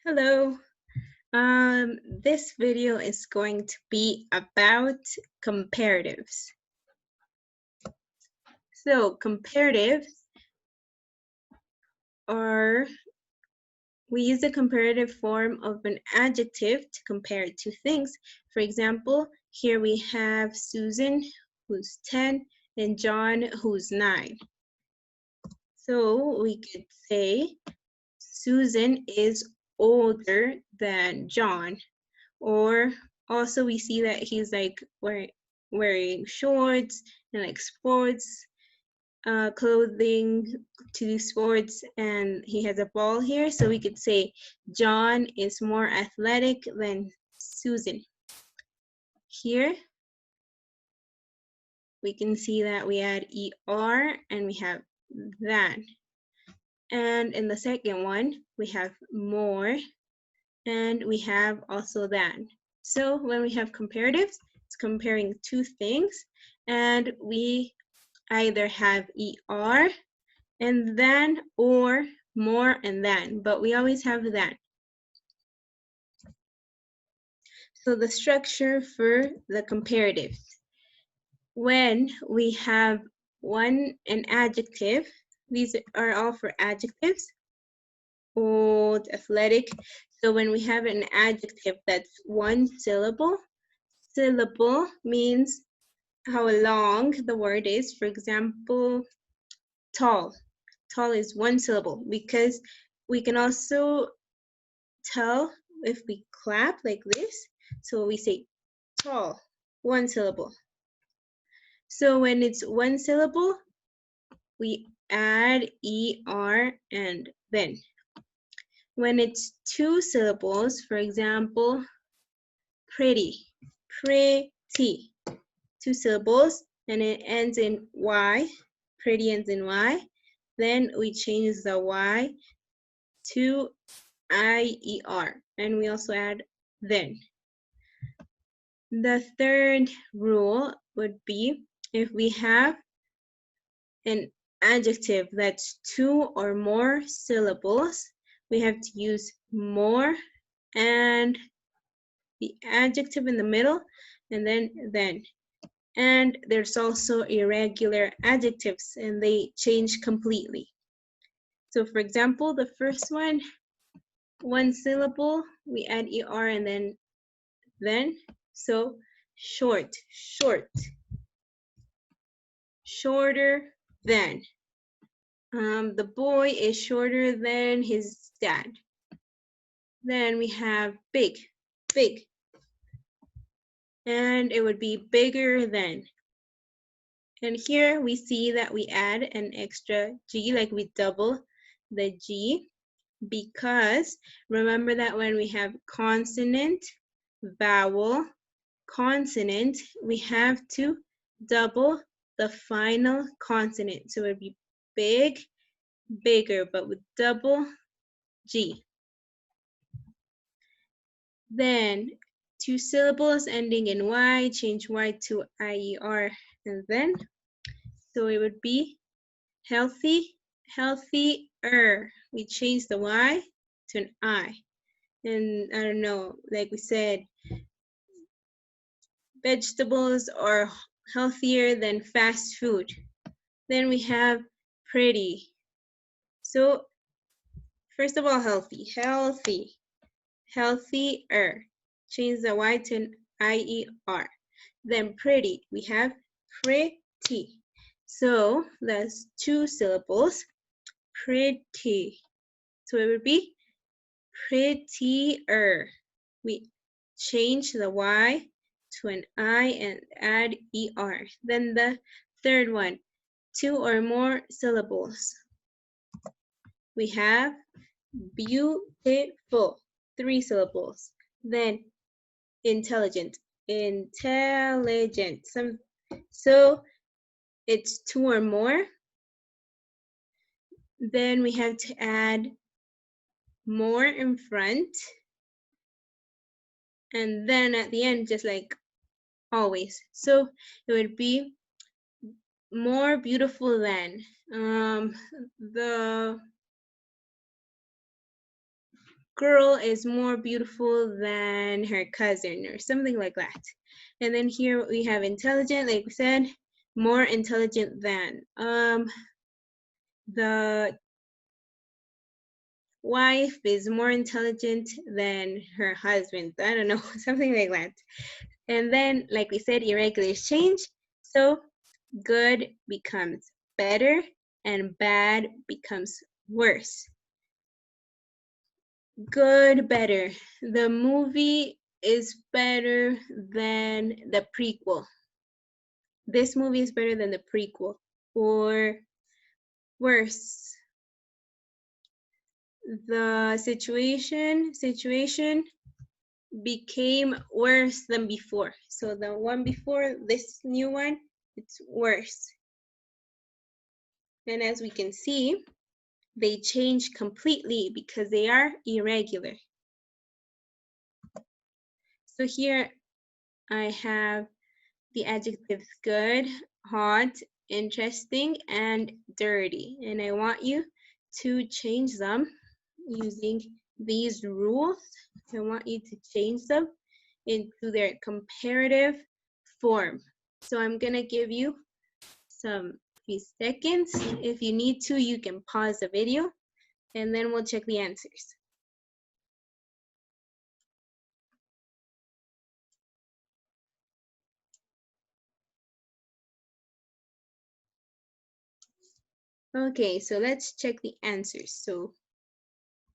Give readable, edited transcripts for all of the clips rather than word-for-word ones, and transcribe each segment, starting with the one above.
Hello. This video is going to be about comparatives. So comparatives are, we use the comparative form of an adjective to compare two things. For example, here we have Susan, who's 10, and John, who's 9. So we could say Susan is older than John. Or also we see that he's like wearing shorts and like sports clothing to do sports, and he has a ball here. So we could say John is more athletic than Susan. Here we can see that we add ER and we have than. And in the second one, we have more and we have also than. So when we have comparatives, it's comparing two things, and we either have ER and than or more and than, but we always have than. So the structure for the comparatives. When we have an adjective, these are all for adjectives. Old, athletic. So when we have an adjective that's one syllable, syllable means how long the word is. For example, tall. Tall is one syllable, because we can also tell if we clap like this. So we say tall, one syllable. So when it's one syllable, we add ER and then. When it's two syllables, for example, pretty, pretty, two syllables, and it ends in Y, pretty ends in Y, then we change the Y to IER, and we also add then. The third rule would be if we have an adjective that's two or more syllables, we have to use more and the adjective in the middle, and then. And there's also irregular adjectives, and they change completely. So for example, the first one syllable, we add ER and then. So short, short. Shorter than. The boy is shorter than his dad. Then we have big, big. And it would be bigger than. And here we see that we add an extra G, like we double the G, because remember that when we have consonant, vowel, consonant, we have to double the final consonant. So it would be big, bigger, but with double G. Then two syllables ending in Y, change Y to IER, and then. So it would be healthy, healthier. We change the Y to an I. And I don't know, like we said, vegetables are healthier than fast food. Then we have pretty. So first of all, healthy, healthy, healthier. Change the Y to an IER. Then pretty, we have pretty. So that's two syllables, pretty. So it would be prettier. We change the Y to an I and add ER. Then the third one, two or more syllables. We have beautiful, three syllables. Then intelligent, intelligent. So it's two or more. Then we have to add more in front. And then at the end, just like always. So it would be more beautiful than. The girl is more beautiful than her cousin or something like that. And then here we have intelligent, like we said, more intelligent than. The wife is more intelligent than her husband. I don't know, something like that. And then, like we said, irregulars change. So good becomes better and bad becomes worse. Good, better. The movie is better than the prequel. This movie is better than the prequel. Or worse. The situation became worse than before. So the one before this new one, it's worse. And as we can see, they change completely because they are irregular. So here I have the adjectives good, hot, interesting, and dirty. And I want you to change them using these rules. I want you to change them into their comparative form. So I'm gonna give you some few seconds. If you need to, you can pause the video and then we'll check the answers. Okay, so let's check the answers. So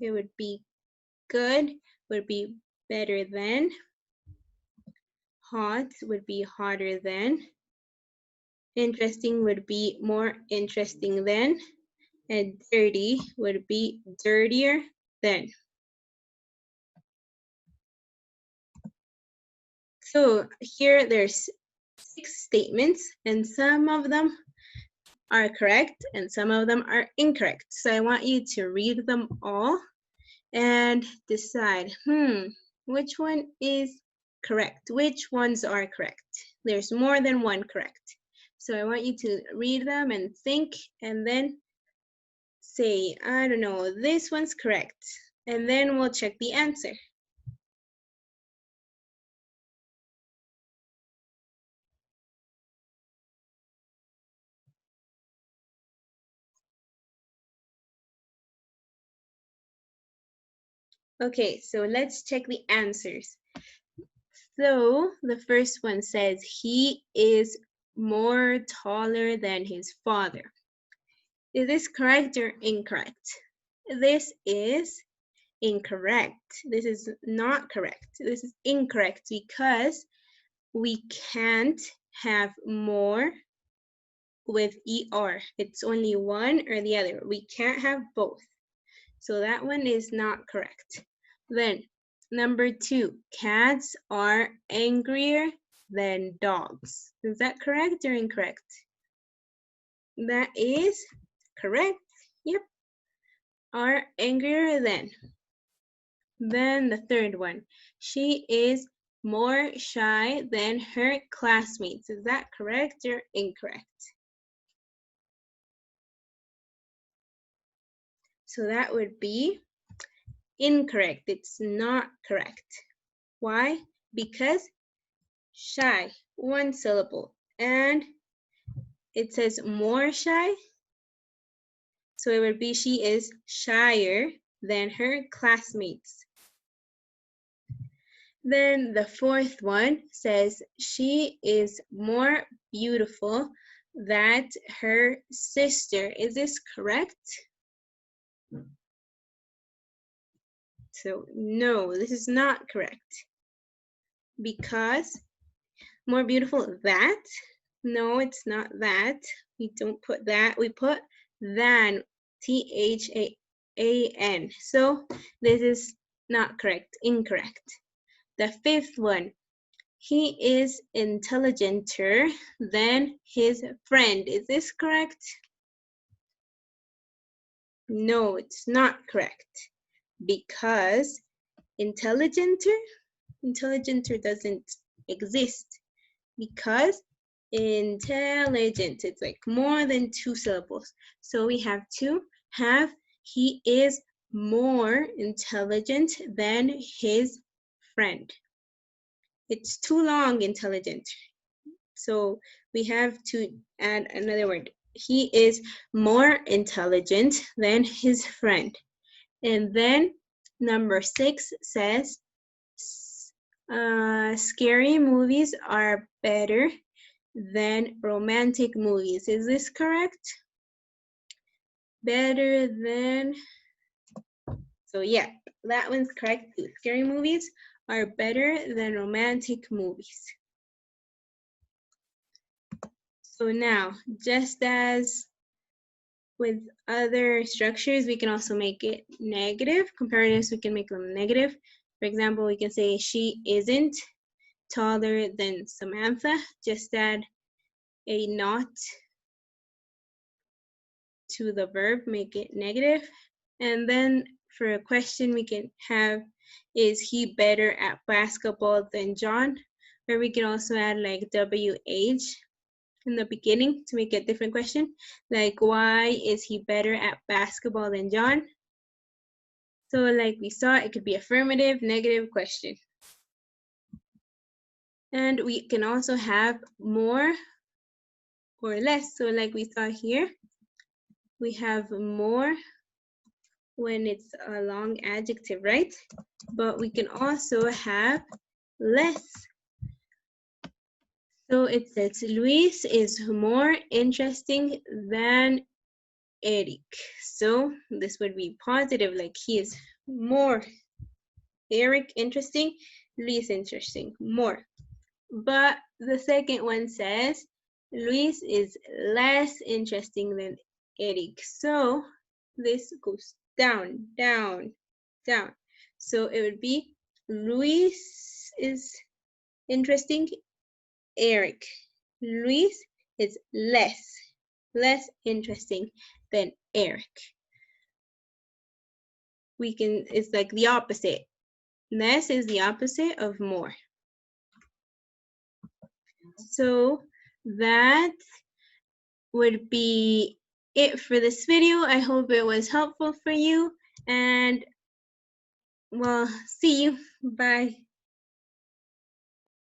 it would be good, would be better than, hot would be hotter than, interesting would be more interesting than, and dirty would be dirtier than. So here there's 6 statements and some of them are correct and some of them are incorrect. So I want you to read them all and decide, which one is correct? Which ones are correct? There's more than one correct. So I want you to read them and think and then say, I don't know, this one's correct. And then we'll check the answer. Okay, so let's check the answers. So the first one says he is more taller than his father. Is this correct or incorrect? This is incorrect. This is not correct. This is incorrect because we can't have more with ER. It's only one or the other. We can't have both. So that one is not correct. Then number 2, cats are angrier than dogs. Is that correct or incorrect? That is correct. Yep. Are angrier than. Then the third one, she is more shy than her classmates. Is that correct or incorrect? So that would be incorrect. It's not correct. Why? Because shy, one syllable, and it says more shy. So it would be she is shyer than her classmates. Then the fourth one says she is more beautiful than her sister. Is this correct? So no, this is not correct. Because more beautiful that? No, it's not that. We don't put that. We put than, T-H-A-N. So this is not correct, incorrect. The fifth one, he is intelligenter than his friend. Is this correct? No, it's not correct. Because intelligenter doesn't exist. Because intelligent, it's like more than 2 syllables. So we have to have he is more intelligent than his friend. It's too long, intelligent. So we have to add another word. He is more intelligent than his friend. And then number 6 says, scary movies are better than romantic movies. Is this correct? Better than, so yeah, that one's correct too. Scary movies are better than romantic movies. So now, just as with other structures, we can also make it negative. Comparatives, we can make them negative. For example, we can say she isn't taller than Samantha. Just add a not to the verb, make it negative. And then for a question, we can have, is he better at basketball than John? Or we can also add like WH in the beginning to make it a different question. Like, why is he better at basketball than John? So like we saw, it could be affirmative, negative question. And we can also have more or less. So like we saw here, we have more when it's a long adjective, right? But we can also have less. So it says, Luis is more interesting than Eric. So this would be positive, like he is more. Eric interesting, Luis interesting, more. But the second one says, Luis is less interesting than Eric. So this goes down, down, down. So it would be Luis is interesting, Eric. Luis is less interesting than Eric. We can, it's like the opposite. Less is the opposite of more. So that would be it for this video. I hope it was helpful for you, and well, see you. Bye.